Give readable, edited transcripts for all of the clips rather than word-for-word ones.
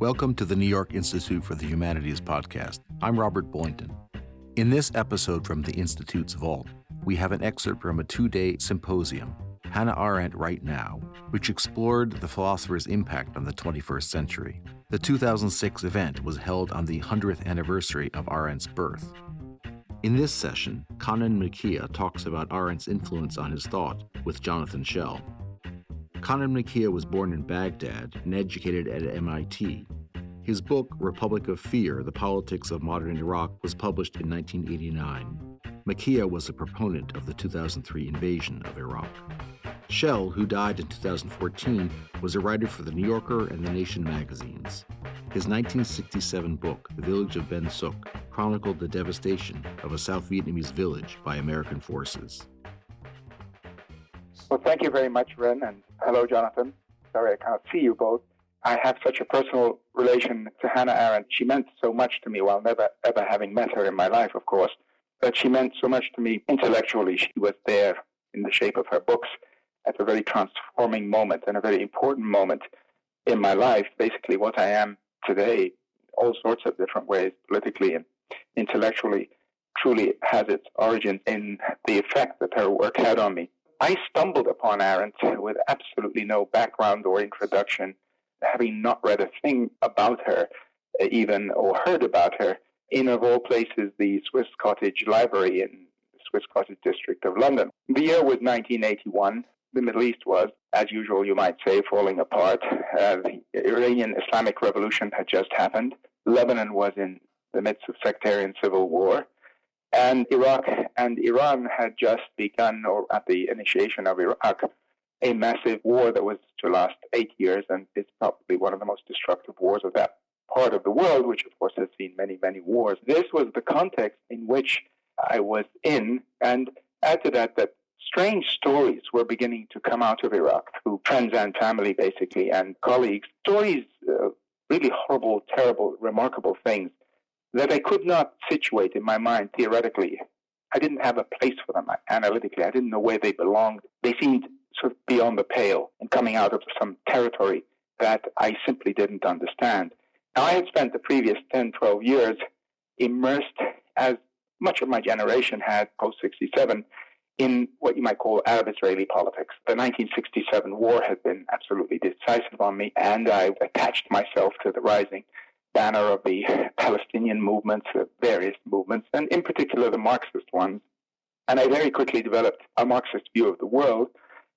Welcome to the New York Institute for the Humanities podcast. I'm Robert Boynton. In this episode from the Institute's Vault, we have an excerpt from a 2-day symposium, Hannah Arendt Right Now, which explored the philosopher's impact on the 21st century. The 2006 event was held on the 100th anniversary of Arendt's birth. In this session, Kanan Makiya talks about Arendt's influence on his thought with Jonathan Schell. Kanan Makiya was born in Baghdad and educated at MIT. His book, Republic of Fear, The Politics of Modern Iraq, was published in 1989. Makiya was a proponent of the 2003 invasion of Iraq. Schell, who died in 2014, was a writer for The New Yorker and The Nation magazines. His 1967 book, The Village of Ben Suc, chronicled the devastation of a South Vietnamese village by American forces. Well, thank you very much, Ren, and hello, Jonathan. Sorry I can't see you both. I have such a personal relation to Hannah Arendt. She meant so much to me, while never ever having met her in my life, of course. But she meant so much to me intellectually. She was there in the shape of her books at a very transforming moment and a very important moment in my life, basically what I am today, all sorts of different ways, politically and intellectually, truly has its origins in the effect that her work had on me. I stumbled upon Arendt with absolutely no background or introduction, having not read a thing about her, even, or heard about her, in, of all places, the Swiss Cottage Library in the Swiss Cottage district of London. The year was 1981. The Middle East was, as usual, you might say, falling apart. The Iranian Islamic Revolution had just happened. Lebanon was in the midst of sectarian civil war. And Iraq and Iran had just begun, or at the initiation of Iraq, a massive war that was to last 8 years, and it's probably one of the most destructive wars of that part of the world, which of course has seen many, many wars. This was the context in which I was in, and add to that strange stories were beginning to come out of Iraq through friends and family, basically, and colleagues. Stories, really horrible, terrible, remarkable things that I could not situate in my mind theoretically. I didn't have a place for them analytically. I didn't know where they belonged. They seemed sort of beyond the pale and coming out of some territory that I simply didn't understand. Now, I had spent the previous 10, 12 years immersed, as much of my generation had post-67, in what you might call Arab-Israeli politics. The 1967 war had been absolutely decisive on me, and I attached myself to the rising banner of the Palestinian movements, various movements, and in particular the Marxist ones. And I very quickly developed a Marxist view of the world,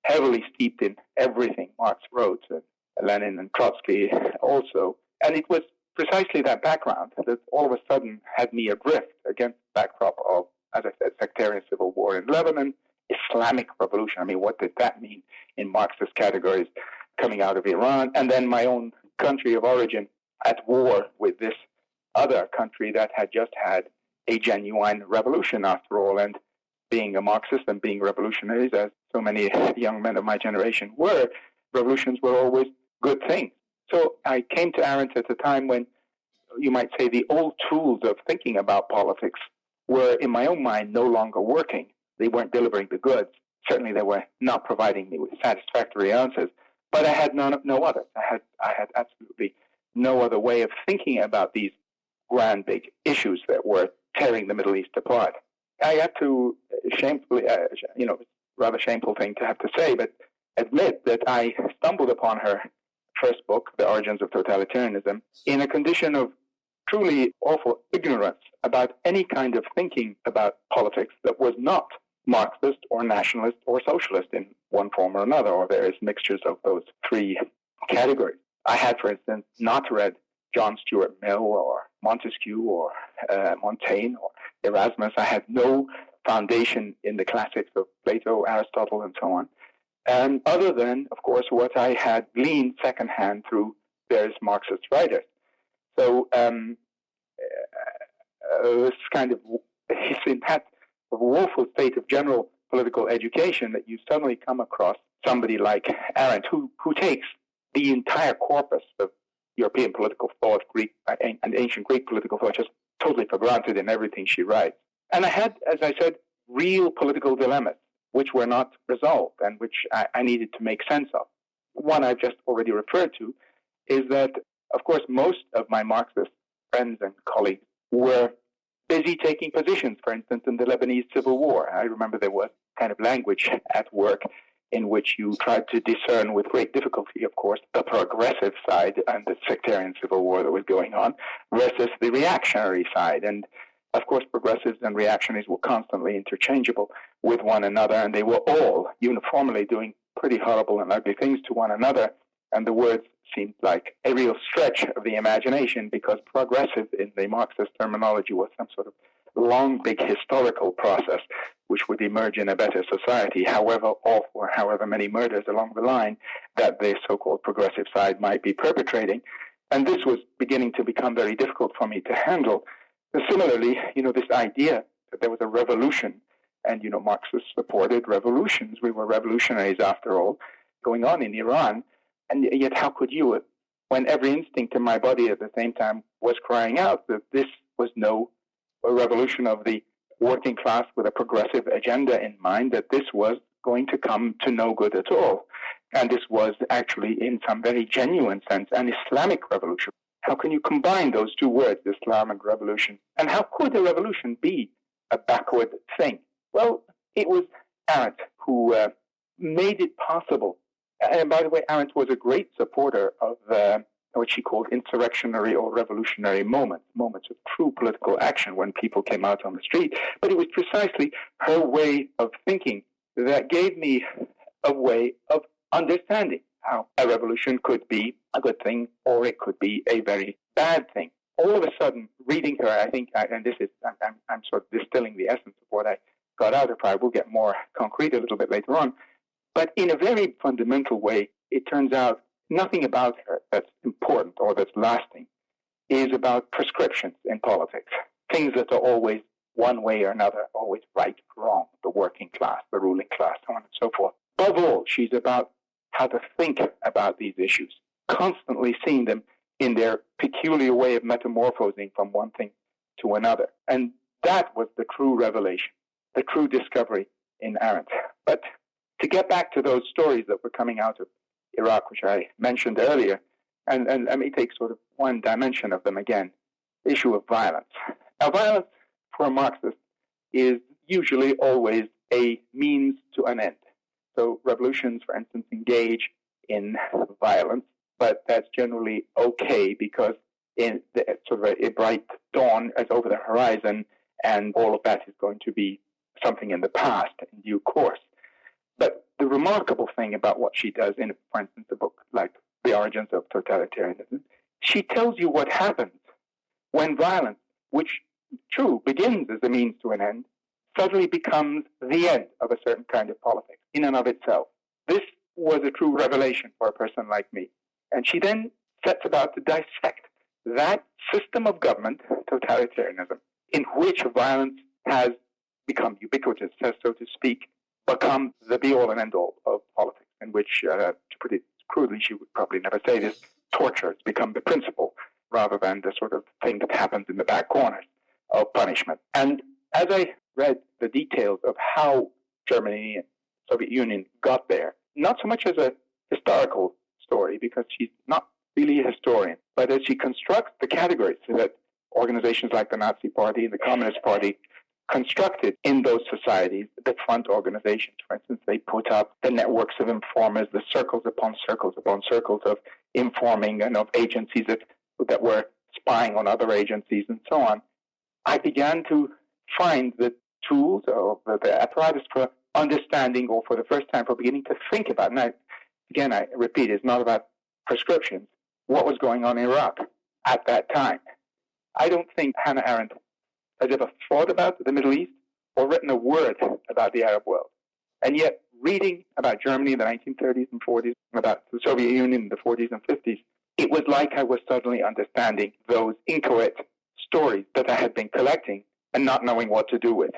heavily steeped in everything Marx wrote, Lenin and Trotsky also. And it was precisely that background that all of a sudden had me adrift against the backdrop of, as I said, sectarian civil war in Lebanon, Islamic revolution. I mean, what did that mean in Marxist categories coming out of Iran? And then my own country of origin at war with this other country that had just had a genuine revolution after all. And being a Marxist and being revolutionaries, as so many young men of my generation were, revolutions were always good things. So I came to Arendt at a time when, you might say, the old tools of thinking about politics were, in my own mind, no longer working. They weren't delivering the goods. Certainly they were not providing me with satisfactory answers. But I had no others. I had absolutely no other way of thinking about these grand, big issues that were tearing the Middle East apart. I had to shamefully, rather shameful thing to have to say, but admit that I stumbled upon her first book, The Origins of Totalitarianism, in a condition of truly awful ignorance about any kind of thinking about politics that was not Marxist or nationalist or socialist in one form or another, or various mixtures of those three categories. I had, for instance, not read John Stuart Mill or Montesquieu or Montaigne or Erasmus. I had no foundation in the classics of Plato, Aristotle, and so on. And other than, of course, what I had gleaned secondhand through various Marxist writers. So this kind of, it's in that woeful state of general political education that you suddenly come across somebody like Arendt, who takes the entire corpus of European political thought, Greek and ancient Greek political thought, just totally for granted in everything she writes. And I had, as I said, real political dilemmas, which were not resolved and which I needed to make sense of. One I've just already referred to is that Of course, most of my Marxist friends and colleagues were busy taking positions, for instance, in the Lebanese Civil War. I remember there was kind of language at work in which you tried to discern with great difficulty, of course, the progressive side and the sectarian civil war that was going on versus the reactionary side. And of course, progressives and reactionaries were constantly interchangeable with one another, and they were all uniformly doing pretty horrible and ugly things to one another. And the words seemed like a real stretch of the imagination, because progressive in the Marxist terminology was some sort of long, big historical process which would emerge in a better society, however awful or however many murders along the line that the so-called progressive side might be perpetrating. And this was beginning to become very difficult for me to handle. Similarly, this idea that there was a revolution, and, Marxists supported revolutions. We were revolutionaries, after all, going on in Iran. And yet how could you, when every instinct in my body at the same time was crying out that this was no revolution of the working class with a progressive agenda in mind, that this was going to come to no good at all. And this was actually, in some very genuine sense, an Islamic revolution. How can you combine those two words, Islam and revolution? And how could a revolution be a backward thing? Well, it was Arendt who made it possible. And by the way, Arendt was a great supporter of what she called insurrectionary or revolutionary moments of true political action when people came out on the street. But it was precisely her way of thinking that gave me a way of understanding how a revolution could be a good thing or it could be a very bad thing. All of a sudden, reading her, I think, and this is, I'm sort of distilling the essence of what I got out of her. I will get more concrete a little bit later on. But in a very fundamental way, it turns out nothing about her that's important or that's lasting is about prescriptions in politics, things that are always one way or another, always right, wrong, the working class, the ruling class, so on and so forth. Above all, she's about how to think about these issues, constantly seeing them in their peculiar way of metamorphosing from one thing to another. And that was the true revelation, the true discovery in Arendt. But to get back to those stories that were coming out of Iraq, which I mentioned earlier, and let me take sort of one dimension of them again, the issue of violence. Now, violence for a Marxist is usually always a means to an end. So revolutions, for instance, engage in violence, but that's generally okay because in sort of a bright dawn is over the horizon, and all of that is going to be something in the past in due course. But the remarkable thing about what she does in, for instance, a book like The Origins of Totalitarianism, she tells you what happens when violence, which, true, begins as a means to an end, suddenly becomes the end of a certain kind of politics in and of itself. This was a true revelation for a person like me. And she then sets about to dissect that system of government, totalitarianism, in which violence has become ubiquitous, so to speak, become the be-all and end-all of politics, in which, to put it crudely, she would probably never say this, torture has become the principle rather than the sort of thing that happens in the back corners of punishment. And as I read the details of how Germany and the Soviet Union got there, not so much as a historical story, because she's not really a historian, but as she constructs the categories that organizations like the Nazi Party and the Communist Party constructed in those societies, the front organizations, for instance, they put up the networks of informers, the circles upon circles upon circles of informing and of agencies that were spying on other agencies and so on. I began to find the tools or the apparatus for understanding, or for the first time for beginning to think about, and I repeat, it's not about prescriptions, what was going on in Iraq at that time. I don't think Hannah Arendt has ever thought about the Middle East or written a word about the Arab world. And yet, reading about Germany in the 1930s and 40s, about the Soviet Union in the 40s and 50s, it was like I was suddenly understanding those inchoate stories that I had been collecting and not knowing what to do with,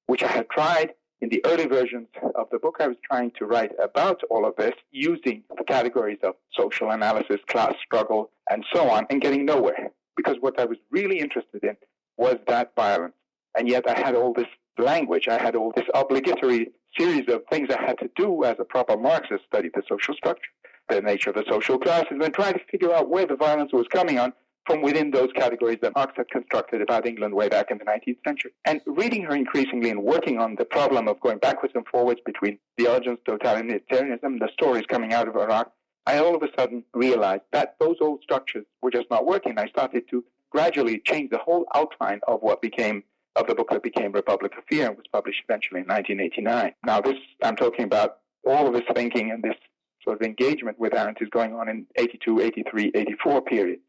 which I had tried in the early versions of the book I was trying to write about all of this, using the categories of social analysis, class struggle, and so on, and getting nowhere. Because what I was really interested in was that violence. And yet I had all this language, I had all this obligatory series of things I had to do as a proper Marxist, study the social structure, the nature of the social classes, and trying to figure out where the violence was coming on from within those categories that Marx had constructed about England way back in the 19th century. And reading her increasingly and working on the problem of going backwards and forwards between the origins of totalitarianism, the stories coming out of Iraq, I all of a sudden realized that those old structures were just not working. I started to gradually change the whole outline of what became, of the book that became Republic of Fear and was published eventually in 1989. Now this, I'm talking about all of this thinking and this sort of engagement with Arendt is going on in 82, 83, 84 period.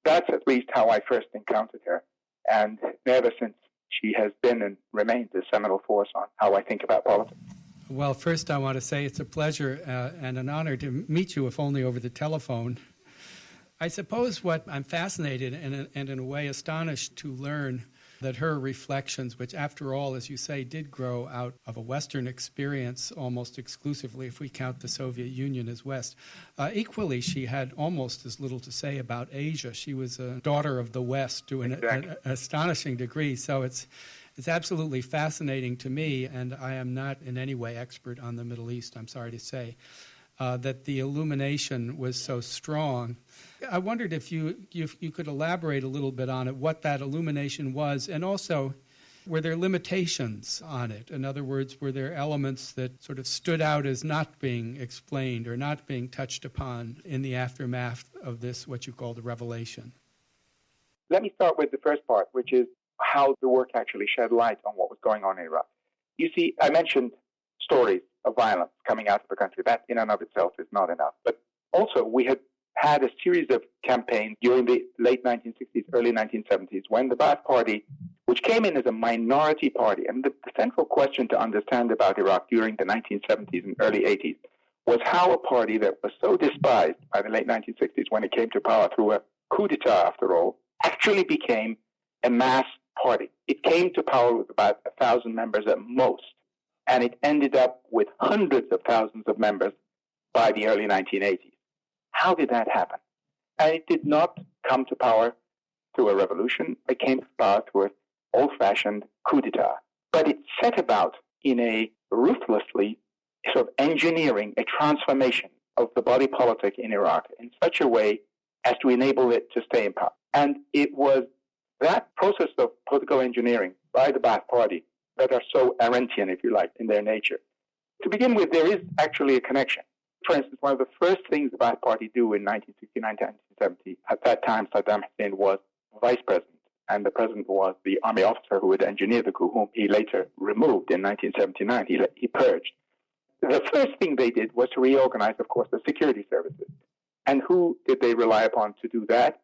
That's at least how I first encountered her. And ever since, she has been and remains a seminal force on how I think about politics. Well, first I want to say it's a pleasure and an honor to meet you, if only over the telephone. I suppose what I'm fascinated and in a way astonished to learn that her reflections, which after all, as you say, did grow out of a Western experience almost exclusively, if we count the Soviet Union as West. Equally, she had almost as little to say about Asia. She was a daughter of the West to an astonishing degree. So it's absolutely fascinating to me, and I am not in any way expert on the Middle East, I'm sorry to say, that the illumination was so strong. I wondered if you could elaborate a little bit on it, what that illumination was, and also were there limitations on it? In other words, were there elements that sort of stood out as not being explained or not being touched upon in the aftermath of this, what you call the revelation? Let me start with the first part, which is how the work actually shed light on what was going on in Iraq. You see, I mentioned stories of violence coming out of the country. That in and of itself is not enough. But also, we had a series of campaigns during the late 1960s, early 1970s, when the Ba'ath Party, which came in as a minority party, and the central question to understand about Iraq during the 1970s and early 80s was how a party that was so despised by the late 1960s when it came to power through a coup d'etat, after all, actually became a mass party. It came to power with about 1,000 members at most, and it ended up with hundreds of thousands of members by the early 1980s. How did that happen? And it did not come to power through a revolution. It came to power through an old-fashioned coup d'etat. But it set about in a ruthlessly sort of engineering a transformation of the body politic in Iraq in such a way as to enable it to stay in power. And it was that process of political engineering by the Ba'ath Party that are so Arendtian, if you like, in their nature. To begin with, there is actually a connection. For instance, one of the first things the Ba'ath Party do in 1969, 1970, at that time Saddam Hussein was vice president, and the president was the army officer who had engineered the coup, whom he later removed in 1979. He purged. The first thing they did was to reorganize, of course, the security services. And who did they rely upon to do that?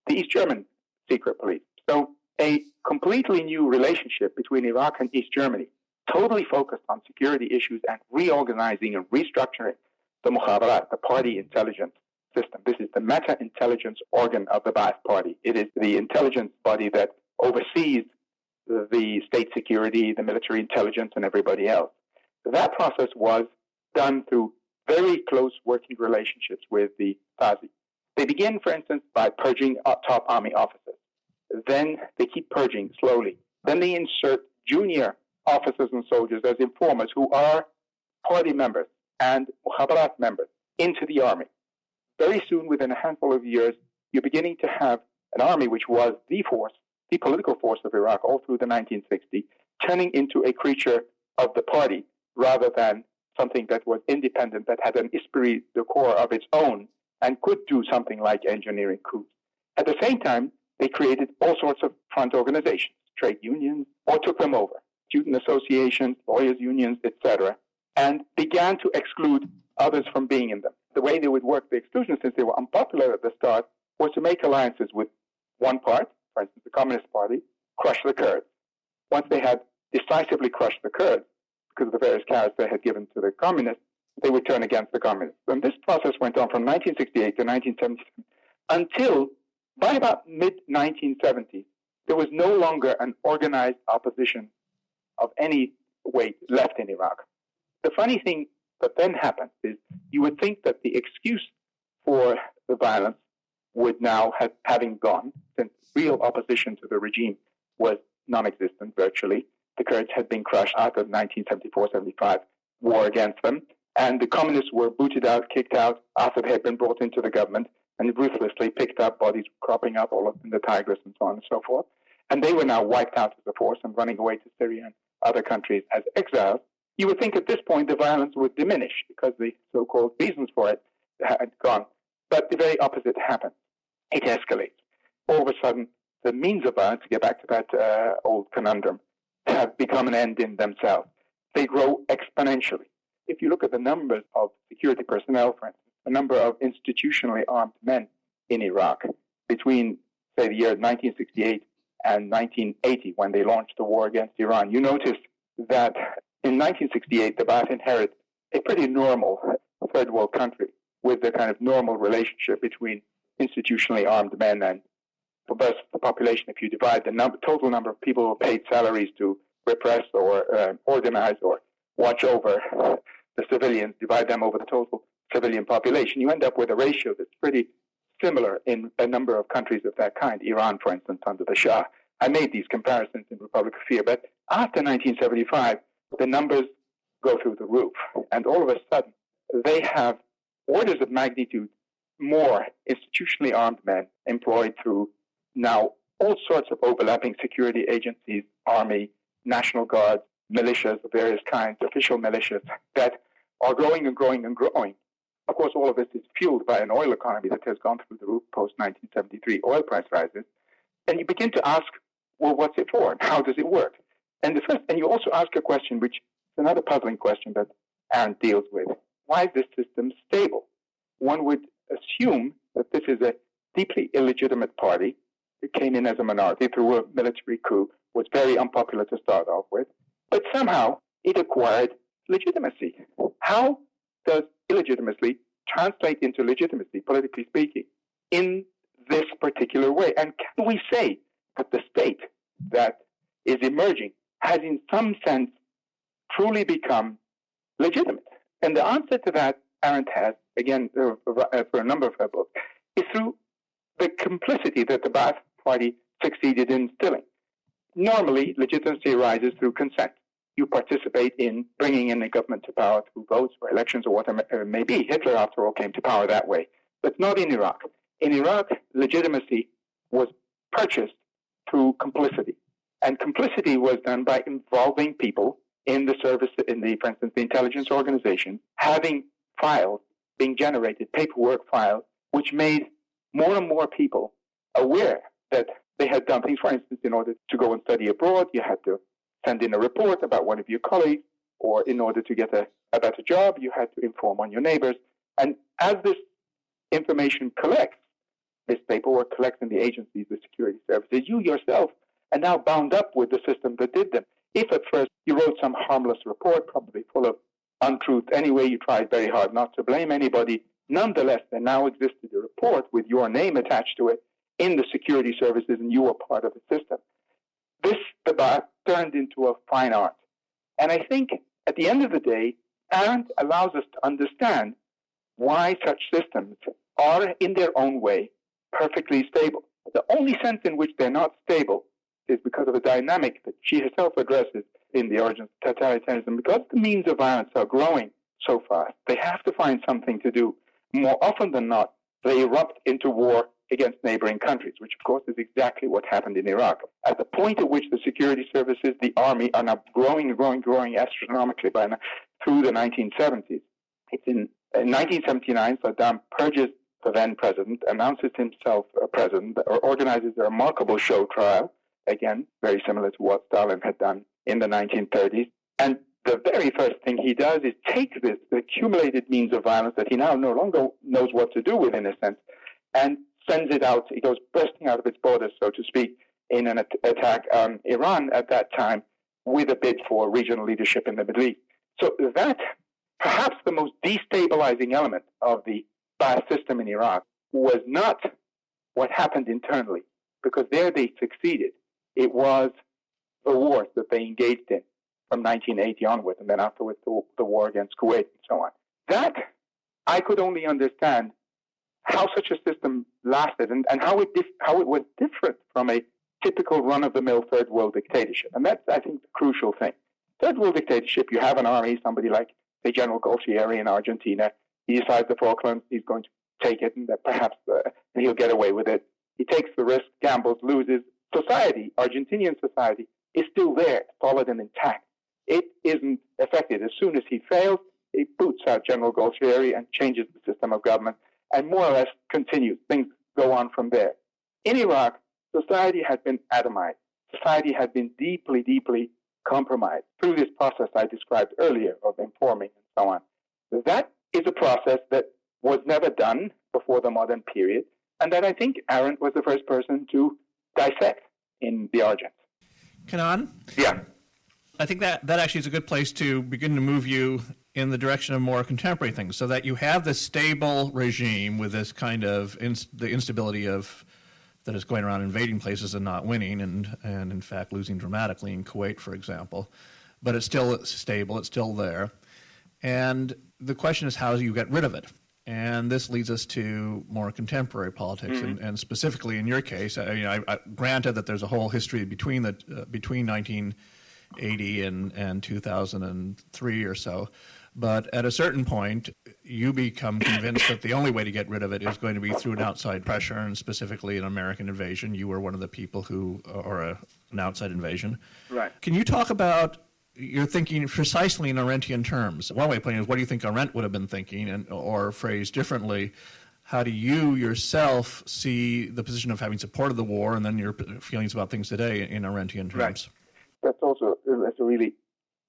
The East German secret police. So a completely new relationship between Iraq and East Germany, totally focused on security issues and reorganizing and restructuring the Mukhabarat, the party intelligence system. This is the meta-intelligence organ of the Ba'ath Party. It is the intelligence body that oversees the state security, the military intelligence, and everybody else. That process was done through very close working relationships with the Stasi. They begin, for instance, by purging top army officers. Then they keep purging slowly. Then they insert junior officers and soldiers as informers who are party members and Mukhabarat members into the army. Very soon, within a handful of years, you're beginning to have an army which was the force, the political force of Iraq all through the 1960s, turning into a creature of the party rather than something that was independent, that had an esprit de corps of its own and could do something like engineering coups. At the same time, they created all sorts of front organizations, trade unions, or took them over, student associations, lawyers' unions, etc., and began to exclude others from being in them. The way they would work the exclusion, since they were unpopular at the start, was to make alliances with one part, for instance, the Communist Party, crush the Kurds. Once they had decisively crushed the Kurds, because of the various carrots they had given to the communists, they would turn against the communists. And this process went on from 1968 to 1977 until, by about mid-1970s, there was no longer an organized opposition of any weight left in Iraq. The funny thing that then happened is you would think that the excuse for the violence would now, having gone, since real opposition to the regime was non-existent virtually. The Kurds had been crushed out of 1974-75 war against them, And the communists were booted out, kicked out after they had been brought into the government, and ruthlessly picked up, bodies cropping up all up in the Tigris and so on and so forth. And they were now wiped out as a force and running away to Syria and other countries as exiles. You would think at this point the violence would diminish because the so-called reasons for it had gone. But the very opposite happened. It escalates. All of a sudden, the means of violence, to get back to that old conundrum, have become an end in themselves. They grow exponentially. If you look at the numbers of security personnel, for instance, the number of institutionally armed men in Iraq between, say, the year 1968 and 1980, when they launched the war against Iran, you notice that in 1968, the Ba'ath inherit a pretty normal third world country with the kind of normal relationship between institutionally armed men and versus the population. If you divide the total number of people who are paid salaries to repress or organize or watch over the civilians, divide them over the total civilian population, you end up with a ratio that's pretty similar in a number of countries of that kind. Iran, for instance, under the Shah. I made these comparisons in Republic of Fear, but after 1975, the numbers go through the roof, and all of a sudden, they have orders of magnitude more institutionally armed men employed through now all sorts of overlapping security agencies, army, national guards, militias of various kinds, official militias, that are growing and growing and growing. Of course, all of this is fueled by an oil economy that has gone through the roof post-1973 oil price rises. And you begin to ask, well, what's it for? And how does it work? And you also ask a question, which is another puzzling question that Arendt deals with. Why is this system stable? One would assume that this is a deeply illegitimate party. It came in as a minority through a military coup, was very unpopular to start off with, but somehow it acquired legitimacy. How does illegitimacy translate into legitimacy, politically speaking, in this particular way? And can we say that the state that is emerging has in some sense truly become legitimate? And the answer to that, Arendt has, again, for a number of her books, is through the complicity that the Ba'ath Party succeeded in instilling. Normally, legitimacy arises through consent. You participate in bringing in a government to power through votes or elections or whatever it may be. Hitler, after all, came to power that way. But not in Iraq. In Iraq, legitimacy was purchased through complicity. And complicity was done by involving people in the service, for instance, the intelligence organization, having files being generated, paperwork files, which made more and more people aware that they had done things. For instance, in order to go and study abroad, you had to send in a report about one of your colleagues, or in order to get a better job, you had to inform on your neighbors. And as this information collects, this paperwork collects in the agencies, the security services, you yourself are now bound up with the system that did them. If at first you wrote some harmless report, probably full of untruth anyway, you tried very hard not to blame anybody, nonetheless, there now existed a report with your name attached to it in the security services, and you were part of the system. This debate turned into a fine art. And I think at the end of the day, Arendt allows us to understand why such systems are, in their own way, perfectly stable. The only sense in which they're not stable is because of a dynamic that she herself addresses in the Origins of Totalitarianism. Because the means of violence are growing so fast, they have to find something to do. More often than not, they erupt into war against neighboring countries, which of course is exactly what happened in Iraq. At the point at which the security services, the army, are now growing astronomically by now, through the 1970s. It's in 1979, Saddam purges the then president, announces himself a president, or organizes a remarkable show trial, again, very similar to what Stalin had done in the 1930s. And the very first thing he does is take this accumulated means of violence that he now no longer knows what to do with, in a sense, and sends it out. He goes bursting out of its borders, so to speak, in an attack on Iran at that time, with a bid for regional leadership in the Middle East. So that, perhaps the most destabilizing element of the Ba'ath system in Iraq, was not what happened internally, because there they succeeded. It was the wars that they engaged in from 1980 onward, and then afterwards the war against Kuwait and so on. That, I could only understand how such a system lasted, and how it was different from a typical run-of-the-mill third world dictatorship. And that's, I think, the crucial thing. Third world dictatorship, you have an army, somebody like say, General Golgieri in Argentina. He decides the Falklands, he's going to take it, and that perhaps he'll get away with it. He takes the risk, gambles, loses. Society, Argentinian society, is still there, solid and intact. It isn't affected. As soon as he fails, he boots out General Golgieri and changes the system of government, and more or less continues. Things go on from there. In Iraq, society had been atomized. Society had been deeply, deeply compromised through this process I described earlier of informing and so on. That is a process that was never done before the modern period, and that I think Arendt was the first person to dissect in the Origins. Kanan? Yeah. I think that actually is a good place to begin to move you in the direction of more contemporary things, so that you have this stable regime with this kind of the instability of that is going around invading places and not winning, and in fact losing dramatically in Kuwait, for example. But it's still stable, it's still there. And the question is, how do you get rid of it? And this leads us to more contemporary politics, and specifically in your case, I granted that there's a whole history between 1980 and 2003 or so, but at a certain point, you become convinced that the only way to get rid of it is going to be through an outside pressure, and specifically an American invasion. You were one of the people who, or an outside invasion. Right. Can you talk about your thinking precisely in Arendtian terms? One way of putting it is, what do you think Arendt would have been thinking, or phrased differently, how do you yourself see the position of having supported the war, and then your feelings about things today in Arendtian terms? Right. That's a really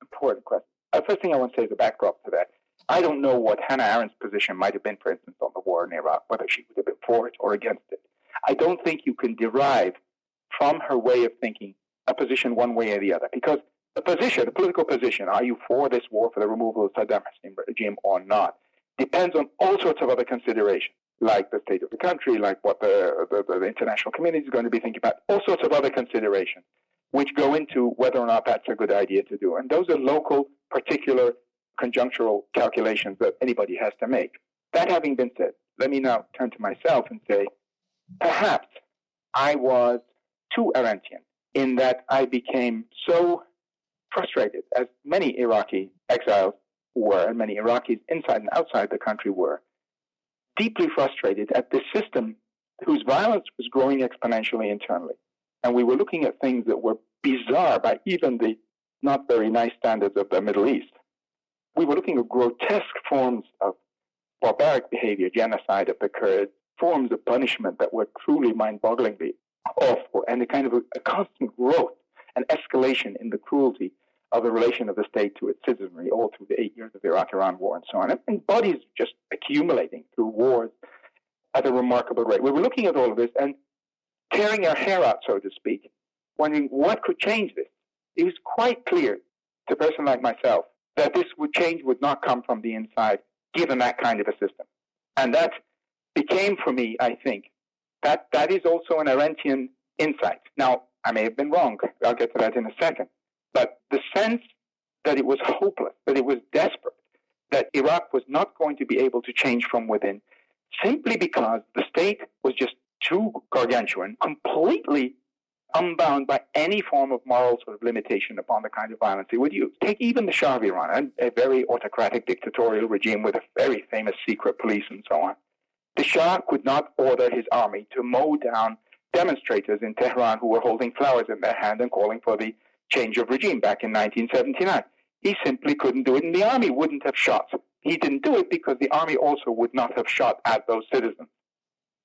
important question. The first thing I want to say is a backdrop to that. I don't know what Hannah Arendt's position might have been, for instance, on the war in Iraq, whether she would have been for it or against it. I don't think you can derive from her way of thinking a position one way or the other, because the political position, are you for this war, for the removal of Saddam Hussein regime or not, depends on all sorts of other considerations, like the state of the country, like what the international community is going to be thinking about, all sorts of other considerations, which go into whether or not that's a good idea to do. And those are local, particular, conjunctural calculations that anybody has to make. That having been said, let me now turn to myself and say, perhaps I was too Arendtian in that I became so frustrated, as many Iraqi exiles were, and many Iraqis inside and outside the country were, deeply frustrated at this system whose violence was growing exponentially internally. And we were looking at things that were bizarre by even the not very nice standards of the Middle East. We were looking at grotesque forms of barbaric behavior, genocide of the Kurds, forms of punishment that were truly mind-bogglingly awful, and a kind of a constant growth and escalation in the cruelty of the relation of the state to its citizenry all through the 8 years of the Iraq-Iran war and so on. And bodies just accumulating through wars at a remarkable rate. We were looking at all of this and tearing our hair out, so to speak, wondering what could change this. It was quite clear to a person like myself that this change would not come from the inside, given that kind of a system. And that became for me, I think, that is also an Arendtian insight. Now, I may have been wrong. I'll get to that in a second. But the sense that it was hopeless, that it was desperate, that Iraq was not going to be able to change from within, simply because the state was just too gargantuan, completely unbound by any form of moral sort of limitation upon the kind of violence it would use. Take even the Shah of Iran, a very autocratic dictatorial regime with a very famous secret police and so on. The Shah could not order his army to mow down demonstrators in Tehran who were holding flowers in their hand and calling for the change of regime back in 1979. He simply couldn't do it, and the army wouldn't have shot. He didn't do it because the army also would not have shot at those citizens.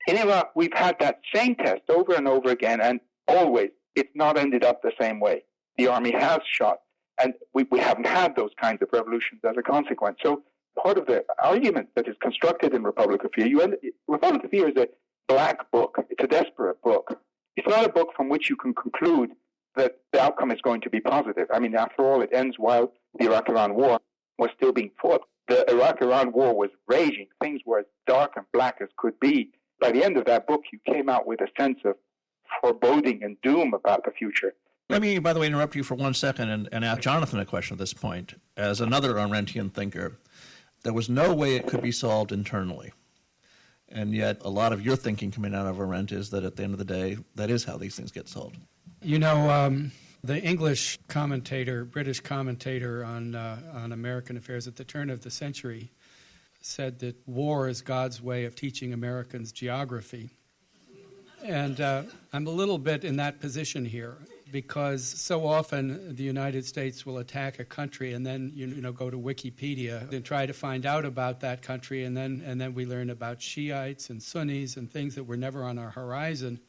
In Iraq, we've had that same test over and over again, and always it's not ended up the same way. The army has shot, and we haven't had those kinds of revolutions as a consequence. So part of the argument that is constructed in Republic of Fear, Republic of Fear is a black book. It's a desperate book. It's not a book from which you can conclude that the outcome is going to be positive. I mean, after all, it ends while the Iraq-Iran war was still being fought. The Iraq-Iran war was raging. Things were as dark and black as could be. By the end of that book, you came out with a sense of foreboding and doom about the future. Let me, by the way, interrupt you for 1 second and ask Jonathan a question at this point. As another Arendtian thinker, there was no way it could be solved internally. And yet a lot of your thinking coming out of Arendt is that at the end of the day, that is how these things get solved. You know, The English commentator, British commentator on American affairs at the turn of the century said that war is God's way of teaching Americans geography. And I'm a little bit in that position here because so often the United States will attack a country and then go to Wikipedia and try to find out about that country, and then we learn about Shiites and Sunnis and things that were never on our horizon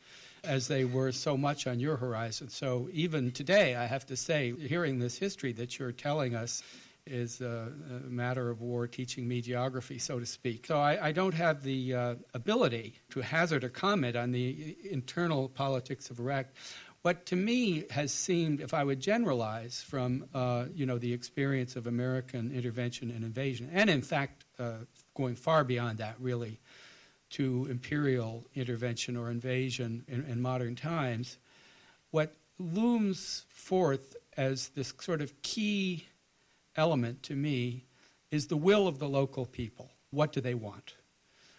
as they were so much on your horizon. So even today, I have to say, hearing this history that you're telling us is a matter of war teaching me geography, so to speak. So I don't have the ability to hazard a comment on the internal politics of Iraq. What to me has seemed, if I would generalize from the experience of American intervention and invasion, and in fact going far beyond that really, to imperial intervention or invasion in modern times, what looms forth as this sort of key element to me is the will of the local people. What do they want?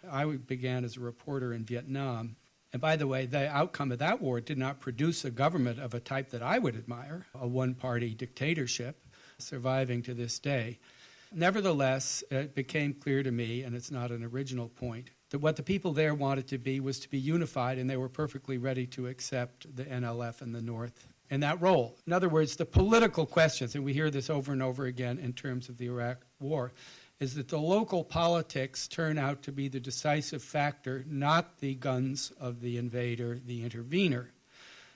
I began as a reporter in Vietnam, and by the way, the outcome of that war did not produce a government of a type that I would admire, a one-party dictatorship surviving to this day. Nevertheless, it became clear to me, and it's not an original point, that what the people there wanted to be was to be unified, and they were perfectly ready to accept the NLF and the North in that role. In other words, the political questions, and we hear this over and over again in terms of the Iraq War, is that the local politics turn out to be the decisive factor, not the guns of the invader, the intervener.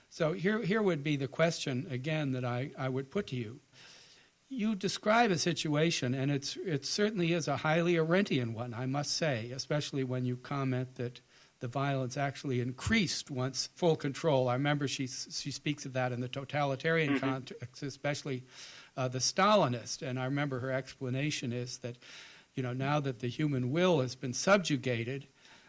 So here would be the question, again, that I would put to you. You describe a situation, and it certainly is a highly Arendtian one, I must say, especially when you comment that the violence actually increased once full control. I remember she speaks of that in the totalitarian context, especially the Stalinist, and I remember her explanation is that, now that the human will has been subjugated,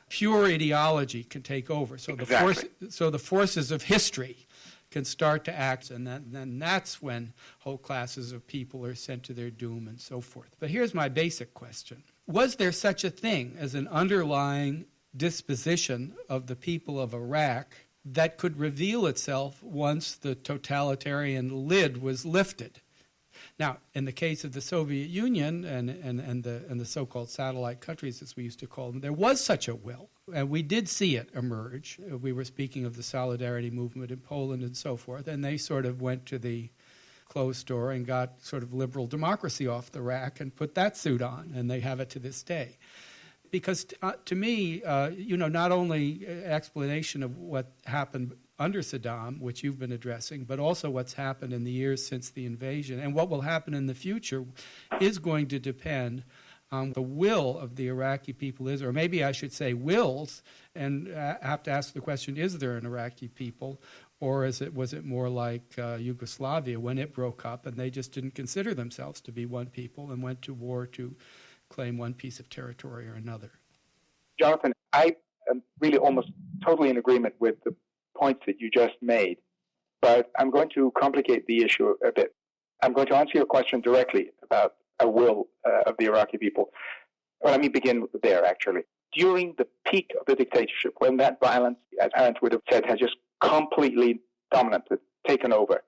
pure ideology can take over. So the forces of history can start to act, and then that's when whole classes of people are sent to their doom and so forth. But here's my basic question. Was there such a thing as an underlying disposition of the people of Iraq that could reveal itself once the totalitarian lid was lifted? Now, in the case of the Soviet Union and the so-called satellite countries, as we used to call them, there was such a will, and we did see it emerge. We were speaking of the Solidarity movement in Poland and so forth, and they sort of went to the closed door and got sort of liberal democracy off the rack and put that suit on, and they have it to this day. Because to me, not only explanation of what happened under Saddam, which you've been addressing, but also what's happened in the years since the invasion and what will happen in the future is going to depend on the will of the Iraqi people, or maybe I should say wills, and I have to ask the question, is there an Iraqi people, or was it more like Yugoslavia when it broke up and they just didn't consider themselves to be one people and went to war to claim one piece of territory or another? Jonathan, I am really almost totally in agreement with the points that you just made, but I'm going to complicate the issue a bit. I'm going to answer your question directly about a will of the Iraqi people. Well, let me begin there, actually. During the peak of the dictatorship, when that violence, as Arendt would have said, has just completely dominated, taken over,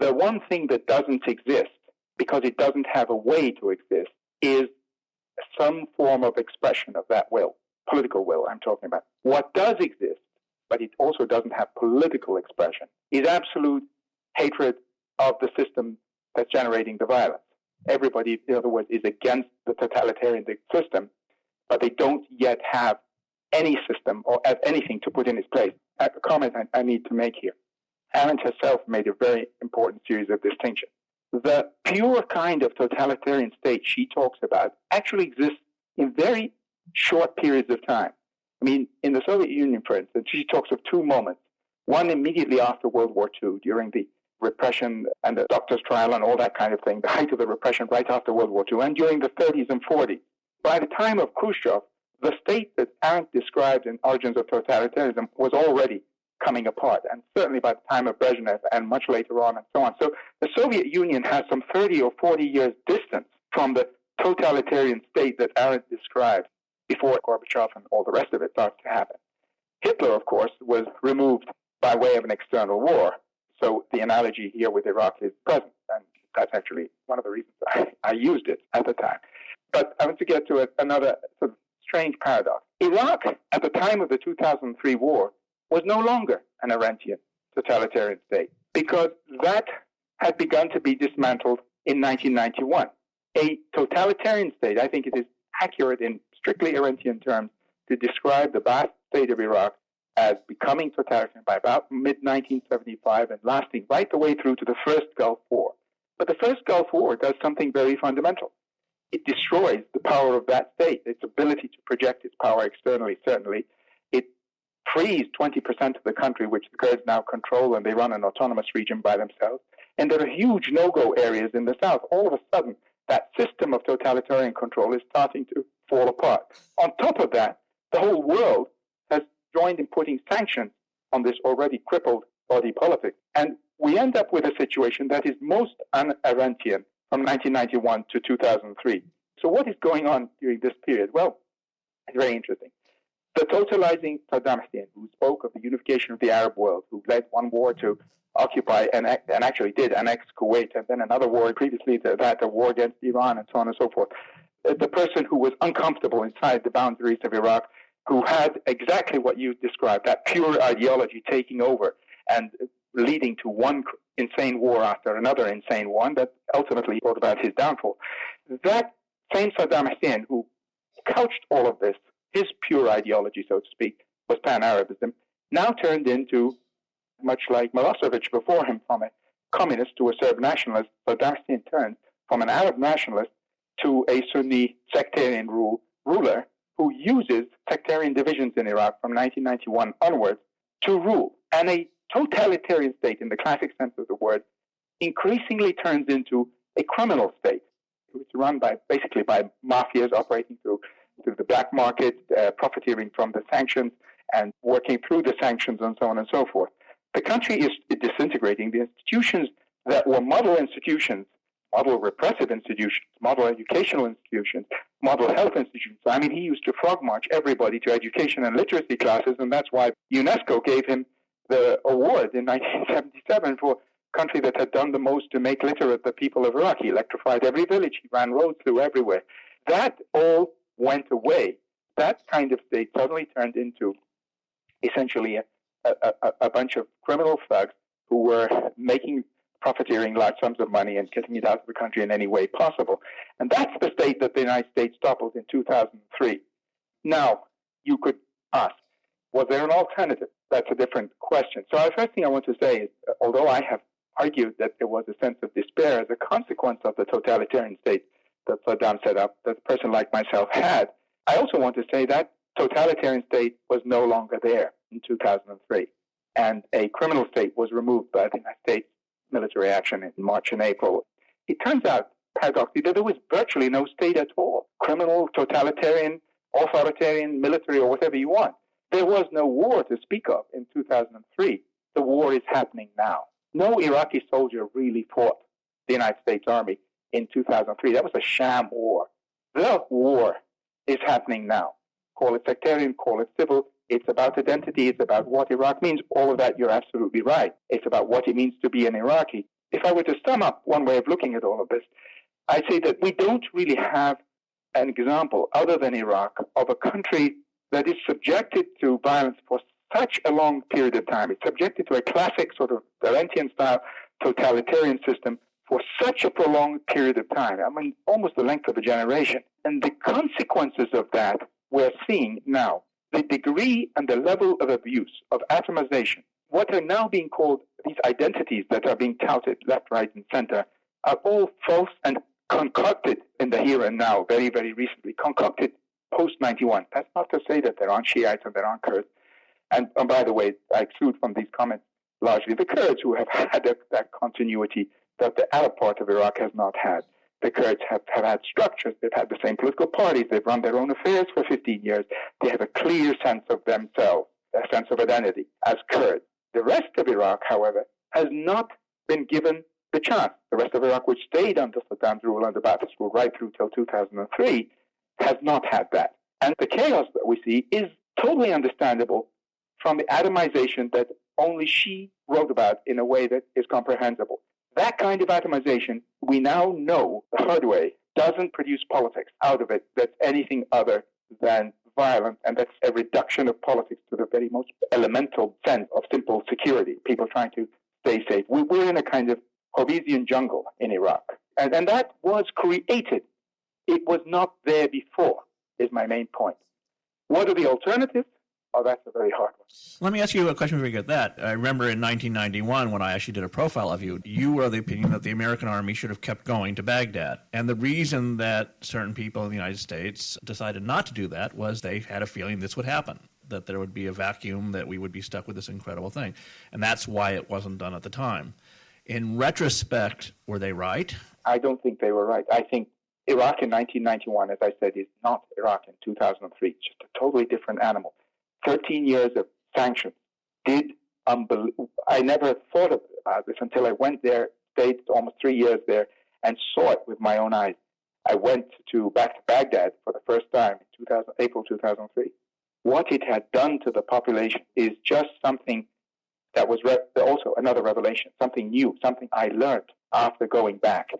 the one thing that doesn't exist, because it doesn't have a way to exist, is some form of expression of that will, political will I'm talking about. What does exist, but it also doesn't have political expression, is absolute hatred of the system that's generating the violence. Everybody, in other words, is against the totalitarian system, but they don't yet have any system or anything to put in its place. A comment I need to make here. Arendt herself made a very important series of distinctions. The pure kind of totalitarian state she talks about actually exists in very short periods of time. I mean, in the Soviet Union, for instance, she talks of two moments. One immediately after World War II, during the repression and the doctor's trial and all that kind of thing, the height of the repression right after World War II, and during the 30s and 40s. By the time of Khrushchev, the state that Arendt described in Origins of Totalitarianism was already coming apart, and certainly by the time of Brezhnev and much later on and so on. So the Soviet Union has some 30 or 40 years distance from the totalitarian state that Arendt described before Gorbachev and all the rest of it starts to happen. Hitler, of course, was removed by way of an external war. So the analogy here with Iraq is present, and that's actually one of the reasons I used it at the time. But I want to get to another sort of strange paradox. Iraq, at the time of the 2003 war, was no longer an Arendtian totalitarian state, because that had begun to be dismantled in 1991. A totalitarian state, I think it is accurate in strictly Arendtian terms to describe the vast state of Iraq as becoming totalitarian by about mid-1975 and lasting right the way through to the first Gulf War. But the first Gulf War does something very fundamental. It destroys the power of that state, its ability to project its power externally, certainly. It frees 20% of the country, which the Kurds now control, and they run an autonomous region by themselves. And there are huge no-go areas in the south. All of a sudden, that system of totalitarian control is starting to fall apart. On top of that, the whole world has joined in putting sanctions on this already crippled body politic. And we end up with a situation that is most un-Arendtian from 1991 to 2003. So what is going on during this period? Well, it's very interesting. The totalizing Saddam Hussein, who spoke of the unification of the Arab world, who led one war to occupy and actually did annex Kuwait, and then another war previously to that, a war against Iran, and so on and so forth. The person who was uncomfortable inside the boundaries of Iraq, who had exactly what you described, that pure ideology taking over and leading to one insane war after another insane one that ultimately brought about his downfall. That same Saddam Hussein who couched all of this, his pure ideology, so to speak, was pan-Arabism, now turned into, much like Milosevic before him, from a communist to a Serb nationalist. Saddam Hussein turned from an Arab nationalist to a Sunni sectarian ruler who uses sectarian divisions in Iraq from 1991 onwards to rule. And a totalitarian state, in the classic sense of the word, increasingly turns into a criminal state. It's run basically by mafias operating through the black market, profiteering from the sanctions and working through the sanctions and so on and so forth. The country is disintegrating. The institutions that were model institutions, model repressive institutions, model educational institutions, model health institutions. I mean, he used to frog march everybody to education and literacy classes, and that's why UNESCO gave him the award in 1977 for country that had done the most to make literate the people of Iraq. He electrified every village. He ran roads through everywhere. That all went away. That kind of state suddenly turned into essentially a bunch of criminal thugs who were profiteering large sums of money and getting it out of the country in any way possible. And that's the state that the United States toppled in 2003. Now, you could ask, was there an alternative? That's a different question. So the first thing I want to say is, although I have argued that there was a sense of despair as a consequence of the totalitarian state that Saddam set up, that a person like myself had, I also want to say that totalitarian state was no longer there in 2003. And a criminal state was removed by the United States military action in March and April. It turns out, paradoxically, that there was virtually no state at all. Criminal, totalitarian, authoritarian, military, or whatever you want. There was no war to speak of in 2003. The war is happening now. No Iraqi soldier really fought the United States Army in 2003. That was a sham war. The war is happening now. Call it sectarian, call it civil. It's about identity. It's about what Iraq means. All of that, you're absolutely right. It's about what it means to be an Iraqi. If I were to sum up one way of looking at all of this, I'd say that we don't really have an example other than Iraq of a country that is subjected to violence for such a long period of time. It's subjected to a classic sort of Arendtian-style totalitarian system for such a prolonged period of time. I mean, almost the length of a generation. And the consequences of that we're seeing now. The degree and the level of abuse, of atomization, what are now being called these identities that are being touted left, right, and center, are all false and concocted in the here and now, very, very recently, concocted post-91. That's not to say that there aren't Shiites and there aren't Kurds. And by the way, I exclude from these comments largely the Kurds, who have had that continuity that the Arab part of Iraq has not had. The Kurds have had structures. They've had the same political parties. They've run their own affairs for 15 years. They have a clear sense of themselves, a sense of identity as Kurds. The rest of Iraq, however, has not been given the chance. The rest of Iraq, which stayed under Saddam's rule, under Ba'athist rule, right through till 2003, has not had that. And the chaos that we see is totally understandable from the atomization that only she wrote about in a way that is comprehensible. That kind of atomization, we now know the hard way, doesn't produce politics out of it that's anything other than violent, and that's a reduction of politics to the very most elemental sense of simple security, people trying to stay safe. We're in a kind of Hobbesian jungle in Iraq, and that was created. It was not there before, is my main point. What are the alternatives? Oh, that's a very hard one. Let me ask you a question before we get that. I remember in 1991 when I actually did a profile of you, you were of the opinion that the American army should have kept going to Baghdad. And the reason that certain people in the United States decided not to do that was they had a feeling this would happen, that there would be a vacuum, that we would be stuck with this incredible thing. And that's why it wasn't done at the time. In retrospect, were they right? I don't think they were right. I think Iraq in 1991, as I said, is not Iraq in 2003. It's just a totally different animal. 13 years of sanctions I never thought about this until I went there, stayed almost 3 years there, and saw it with my own eyes. I went back to Baghdad for the first time in April 2003. What it had done to the population is just something that was also another revelation, something new, something I learned after going back.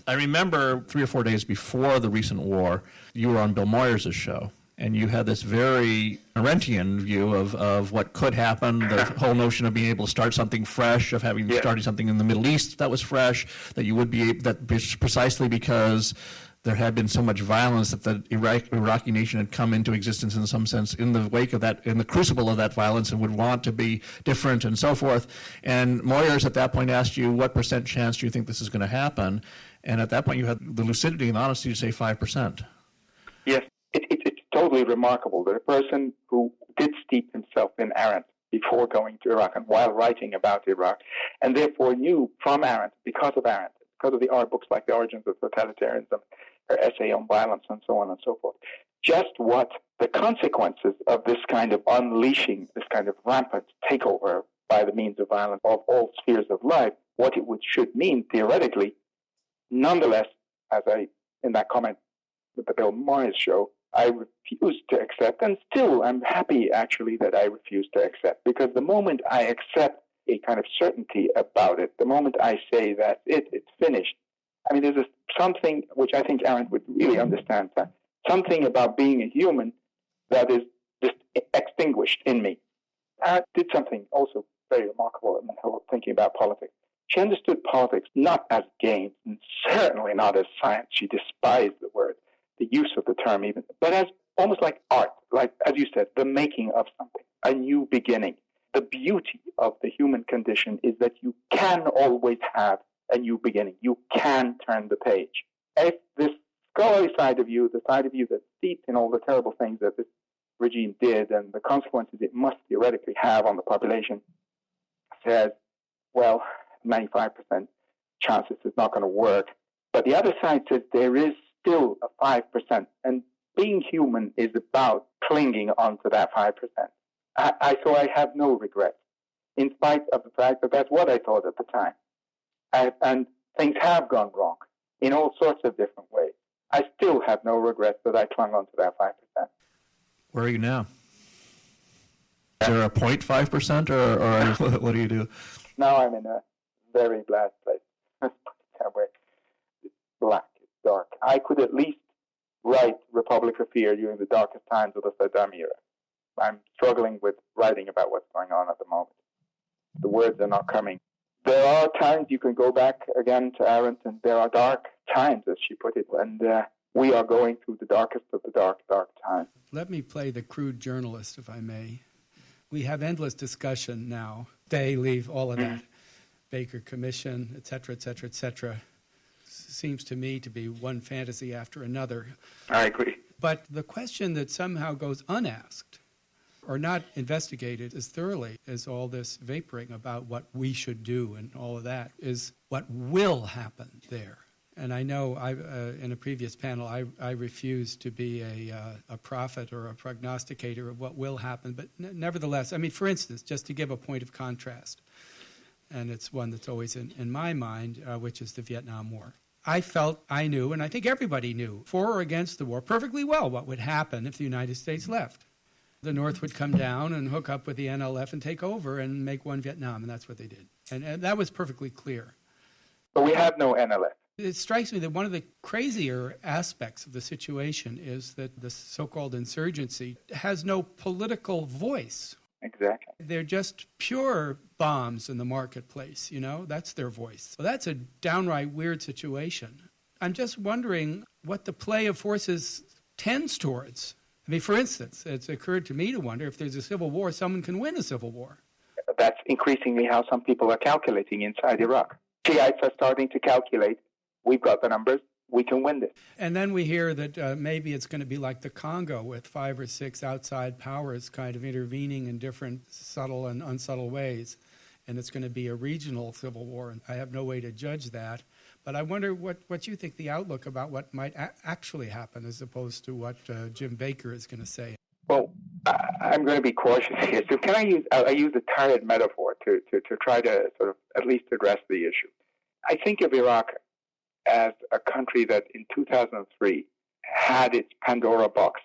I remember 3 or 4 days before the recent war, you were on Bill Moyers' show, and you had this very Arendtian view of what could happen, the whole notion of being able to start something fresh, of having started something in the Middle East that was fresh, that you would be that precisely because there had been so much violence that the Iraqi nation had come into existence in some sense in the wake of that, in the crucible of that violence, and would want to be different and so forth. And Moyers at that point asked you, what % chance do you think this is going to happen? And at that point you had the lucidity and honesty to say 5%. Yes, it's totally remarkable that a person who did steep himself in Arendt before going to Iraq and while writing about Iraq, and therefore knew from Arendt, because of the art books like The Origins of Totalitarianism, her essay on violence, and so on and so forth, just what the consequences of this kind of unleashing, this kind of rampant takeover by the means of violence of all spheres of life, what it should mean theoretically. Nonetheless, in that comment with the Bill Moyers show, I refused to accept, and still I'm happy actually that I refused to accept, because the moment I accept a kind of certainty about it, the moment I say that it's finished, I mean, there's something which I think Arendt would really understand, something about being a human that is just extinguished in me. Arendt did something also very remarkable in her thinking about politics. She understood politics not as games, and certainly not as science. She despised the word, the use of the term even, but as almost like art, like, as you said, the making of something, a new beginning. The beauty of the human condition is that you can always have a new beginning. You can turn the page. If this scholarly side of you, the side of you that's steeped in all the terrible things that this regime did and the consequences it must theoretically have on the population, says, well, 95% chances it's not going to work. But the other side says there is still a 5%, and being human is about clinging onto that 5%. So I have no regrets, in spite of the fact that that's what I thought at the time. And things have gone wrong in all sorts of different ways. I still have no regrets that I clung onto that 5%. Where are you now? Is there a 0.5% or what do you do? Now I'm in a very bad place. It's black, it's dark. I could at least write Republic of Fear during the darkest times of the Saddam era. I'm struggling with writing about what's going on at the moment. The words are not coming. There are times you can go back again to Arendt, and there are dark times, as she put it, and we are going through the darkest of the dark times. Let me play the crude journalist, if I may. We have endless discussion now. They leave all of that. Baker Commission, et cetera, et cetera, et cetera. Seems to me to be one fantasy after another. I agree. But the question that somehow goes unasked or not investigated as thoroughly as all this vaporing about what we should do and all of that is what will happen there. And I know in a previous panel I refused to be a prophet or a prognosticator of what will happen. But nevertheless, I mean, for instance, just to give a point of contrast, and it's one that's always in my mind, which is the Vietnam War. I felt I knew, and I think everybody knew, for or against the war, perfectly well what would happen if the United States left. the North would come down and hook up with the NLF and take over and make one Vietnam, and that's what they did. And that was perfectly clear. But we have no NLF. It strikes me that one of the crazier aspects of the situation is that the so-called insurgency has no political voice. Exactly. They're just pure bombs in the marketplace, that's their voice. Well, that's a downright weird situation. I'm just wondering what the play of forces tends towards. I mean, for instance, it's occurred to me to wonder if there's a civil war, someone can win a civil war. That's increasingly how some people are calculating inside Iraq. Shiites are starting to calculate, we've got the numbers, we can win this. And then we hear that maybe it's going to be like the Congo with 5 or 6 outside powers kind of intervening in different subtle and unsubtle ways. And it's going to be a regional civil war. And I have no way to judge that. But I wonder what you think the outlook about what might actually happen as opposed to what Jim Baker is going to say. Well, I'm going to be cautious here. So can I use a tired metaphor to try to sort of at least address the issue. I think of Iraq as a country that in 2003 had its Pandora box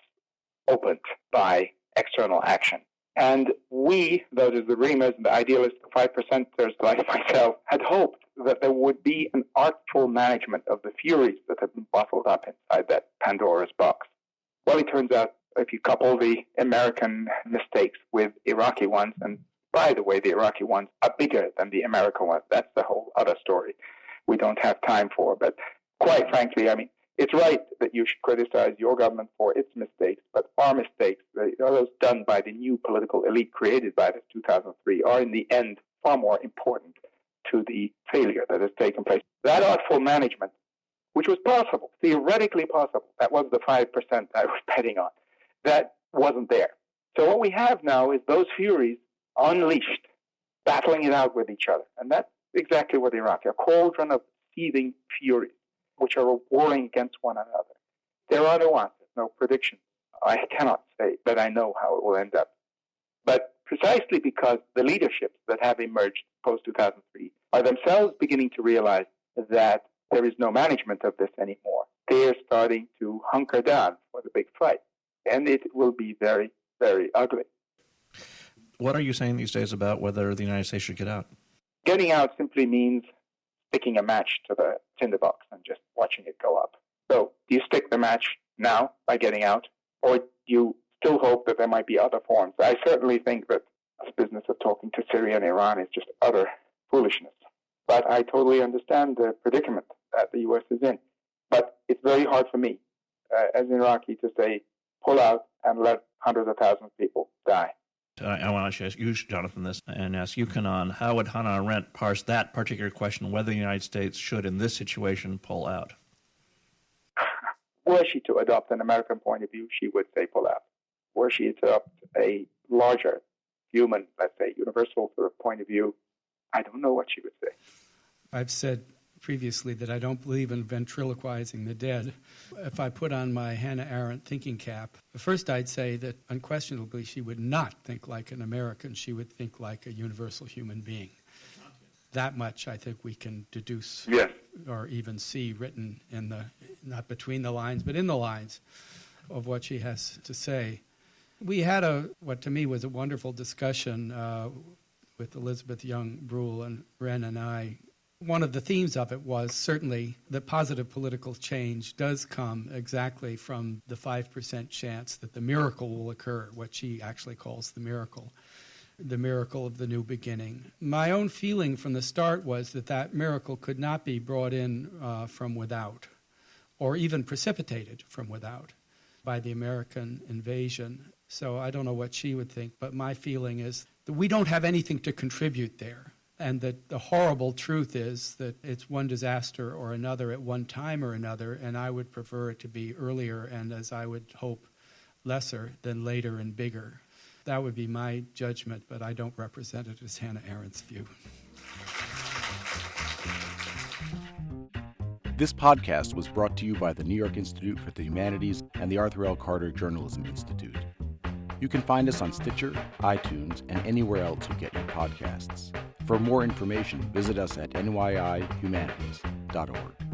opened by external action. And we, that is the dreamers and the idealists, the 5%ers like myself, had hoped that there would be an artful management of the furies that had been bottled up inside that Pandora's box. Well, it turns out if you couple the American mistakes with Iraqi ones, and by the way, the Iraqi ones are bigger than the American ones. That's the whole other story we don't have time for. But quite frankly, I mean, it's right that you should criticize your government for its mistakes, but our mistakes, those done by the new political elite created by this 2003, are in the end far more important to the failure that has taken place. That artful management, which was possible, theoretically possible, that was the 5% I was betting on, that wasn't there. So what we have now is those furies unleashed, battling it out with each other. And that's exactly what Iraq is, a cauldron of seething furies, which are warring against one another. There are nuances, no predictions. I cannot say that I know how it will end up. But precisely because the leaderships that have emerged post-2003 are themselves beginning to realize that there is no management of this anymore, they are starting to hunker down for the big fight. And it will be very, very ugly. What are you saying these days about whether the United States should get out? Getting out simply means sticking a match to the tinderbox and just watching it go up. So do you stick the match now by getting out, or do you still hope that there might be other forms? I certainly think that this business of talking to Syria and Iran is just utter foolishness. But I totally understand the predicament that the U.S. is in. But it's very hard for me, as an Iraqi, to say, pull out and let hundreds of thousands of people die. I want to ask you, Jonathan, this, and ask you, Kanan, how would Hannah Arendt parse that particular question, whether the United States should, in this situation, pull out? Were she to adopt an American point of view, she would say pull out. Were she to adopt a larger, human, let's say, universal sort of point of view, I don't know what she would say. I've said previously that I don't believe in ventriloquizing the dead. If I put on my Hannah Arendt thinking cap, first I'd say that unquestionably she would not think like an American. She would think like a universal human being. That much I think we can deduce, yes, or even see written in the, not between the lines, but in the lines of what she has to say. We had what to me was a wonderful discussion with Elizabeth Young Brule and Ren and I. One of the themes of it was certainly that positive political change does come exactly from the 5% chance that the miracle will occur, what she actually calls the miracle of the new beginning. My own feeling from the start was that miracle could not be brought in from without, or even precipitated from without by the American invasion. So I don't know what she would think, but my feeling is that we don't have anything to contribute there. And that the horrible truth is that it's one disaster or another at one time or another, and I would prefer it to be earlier and, as I would hope, lesser than later and bigger. That would be my judgment, but I don't represent it as Hannah Arendt's view. This podcast was brought to you by the New York Institute for the Humanities and the Arthur L. Carter Journalism Institute. You can find us on Stitcher, iTunes, and anywhere else you get your podcasts. For more information, visit us at nyihumanities.org.